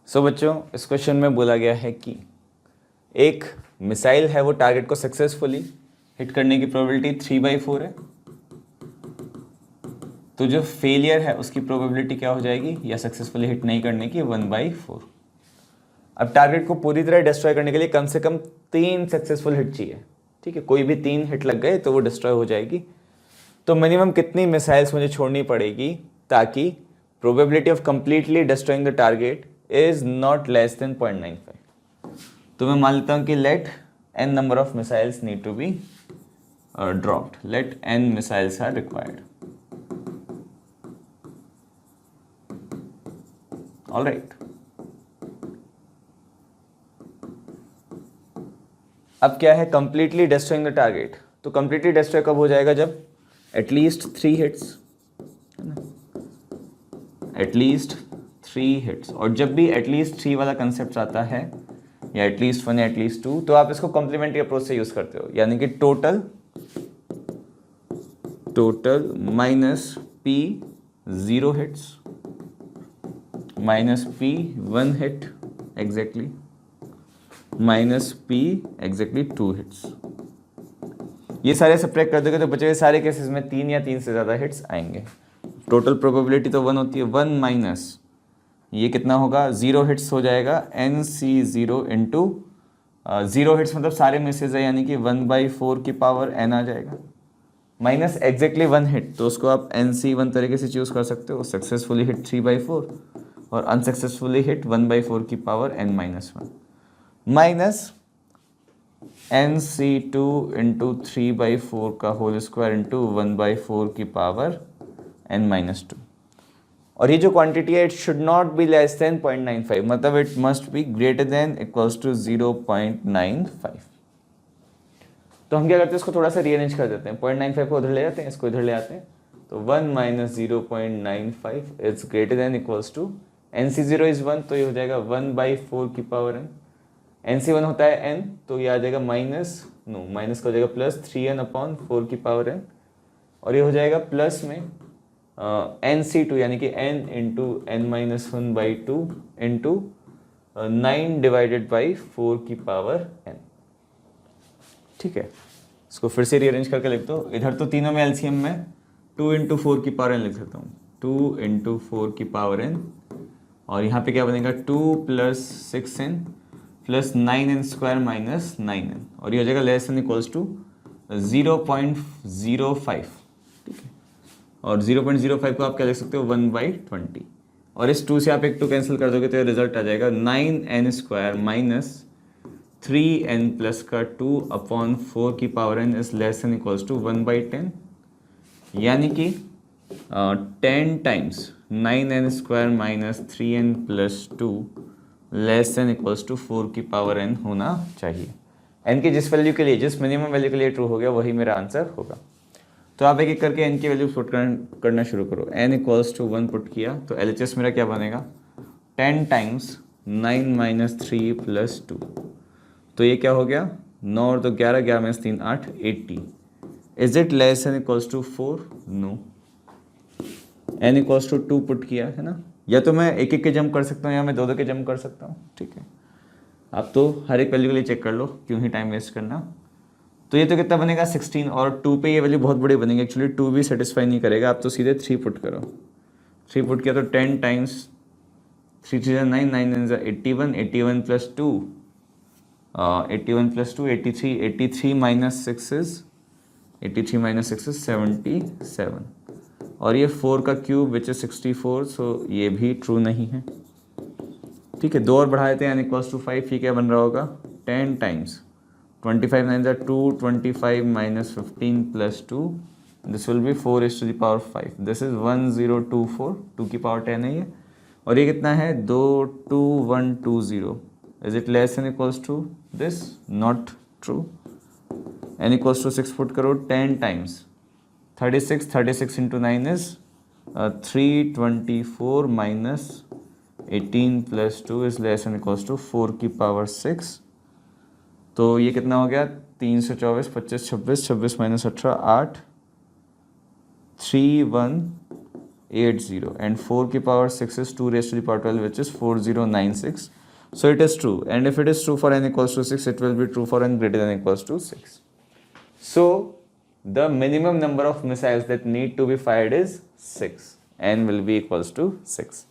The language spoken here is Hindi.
सो बच्चों, इस क्वेश्चन में बोला गया है कि एक मिसाइल है, वो टारगेट को सक्सेसफुली हिट करने की प्रोबेबिलिटी 3/4 है। तो जो फेलियर है उसकी प्रोबेबिलिटी क्या हो जाएगी, या सक्सेसफुली हिट नहीं करने की, 1/4। अब टारगेट को पूरी तरह डिस्ट्रॉय करने के लिए कम से कम 3 सक्सेसफुल हिट चाहिए। ठीक है, कोई भी 3 हिट लग गए तो वो डिस्ट्रॉय हो जाएगी। तो मिनिमम कितनी मिसाइल्स मुझे छोड़नी पड़ेगी ताकि probability of completely destroying the target is not less than 0.95। तो मैं मान लेता हूं कि let n number of missiles need to be dropped, let n missiles are required. Alright, अब क्या है कंप्लीटली डिस्ट्रॉइंग द टारगेट। तो कंप्लीटली डिस्ट्रॉय कब हो जाएगा, जब एटलीस्ट 3 हिट्स, एटलीस्ट 3 हिट्स। और जब भी एटलीस्ट 3 वाला कंसेप्ट आता है, या एटलीस्ट 1 या एटलीस्ट 2, तो आप इसको कॉम्प्लीमेंट्री अप्रोच से यूज करते हो, यानी कि total minus P 0 hits minus P 1 hit exactly minus P exactly 2 hits. ये सारे सब्ट्रैक्ट कर दोगे तो बचे हुए सारे केसेस में 3 या 3 से ज़्यादा हिट्स आएंगे। टोटल प्रोबेबिलिटी तो 1 होती है, 1 माइनस ये कितना होगा, 0 हिट्स हो जाएगा, NC0 इंटू 0 हिट्स मतलब सारे मिसेज है, यानी कि 1/4 की पावर n आ जाएगा, माइनस एग्जैक्टली 1 हिट। तो उसको आप NC1 तरीके से चूज कर सकते हो, सक्सेसफुली हिट 3/4 और अनसक्सेसफुली हिट 1/4 की power n-1, minus NC2 into 3/4 का होल स्क्वायर इंटू 1/4 की पावर n-2। और ये जो क्वांटिटी है, it should not be less than 0.95, मतलब it must be greater than equals to 0.95। तो हम क्या करते हैं, इसको थोड़ा सा रीअरेंज कर देते हैं, 0.95 को उधर ले जाते हैं, इसको इधर ले आते हैं। तो 1 minus 0.95 is greater than equals to NC0 is 1, तो ये हो जाएगा 1/4 की पावर n। NC1 होता है n, तो ये आ जाएगा माइनस का हो जाएगा प्लस 3n/4 की पावर n, और ये हो जाएगा प्लस में NC2 यानी कि n into n-1/2 into 9 divided by 4 की पावर n। ठीक है, इसको फिर से रीअरेंज करके लिख दो। इधर तो तीनों में एलसीएम में 2 इंटू 4 की पावर n लिख सकता हूँ, 2 इंटू 4 की पावर n, और यहाँ पे क्या बनेगा 2 plus 6n plus 9n square minus 9n, और ये हो जाएगा लेस देन इक्वल्स टू 0.05। ठीक है, और 0.05 को आप क्या लिख सकते हो, 1/20, और इस 2 से आप एक 2 कैंसिल कर दोगे तो ये रिजल्ट आ जाएगा 9n square minus 3n plus का 2/4 की power n is less than equals to 1/10, यानी कि 10 times 9n square minus 3n plus 2 less than equals to 4 की पावर n होना चाहिए। n की जिस वैल्यू के लिए, जिस मिनिमम वैल्यू के लिए ट्रू हो गया, वही मेरा आंसर होगा। तो आप एक एक करके n की वैल्यू पुट करना शुरू करो। n इक्वल्स टू 1 पुट किया तो LHS मेरा क्या बनेगा, 10 टाइम्स 9 माइनस 3 प्लस 2, तो ये क्या हो गया, 9 और 2 11, 11 minus 3 8, 80। Is it less than equals to 4? No. n equals to 2 put किया है ना, या तो मैं एक एक के जंप कर सकता हूँ या मैं 2 के जंप कर सकता हूँ। ठीक है, आप तो हर एक वैल्यू के लिए चेक कर लो, क्यों ही टाइम वेस्ट करना। तो ये तो कितना बनेगा 16, और 2 पे ये वैल्यू बहुत बड़ी बनेगी, एक्चुअली 2 भी सेटिस्फाई नहीं करेगा, आप तो सीधे 3 पुट करो। 3 पुट किया तो 10 times 3 3 9 9 81, 81 plus 2 81 plus 2 83, 83 minus 6 is 83 minus 6 is 77, और ये 4 का क्यूब विच इज 64, सो ये भी ट्रू नहीं है। ठीक है, 2 और बढ़ा देते हैं, n इक्वल्स टू 5, ये क्या बन रहा होगा, 10 times 25 9 2 25 minus 15 plus 2, this will be 4 is to the power 5, this is 1024, 2 की पावर 10 है ये, और ये कितना है 22120। Is it less than equals to this? Not true. n equals to 6 put करो, 10 times 36, 36 into 9 is 324 minus 18 plus 2 is less than equals to 4 की पावर 6, तो ये कितना हो गया 324, 25 26, 26 माइनस 18 8, 3 1 80 and 4 की power 6 is 2 raised to the power 12 which is 4096. So it is true, and if it is true for n equals to 6, it will be true for n greater than equals to 6. So the minimum number of missiles that need to be fired is 6. N will be equals to 6.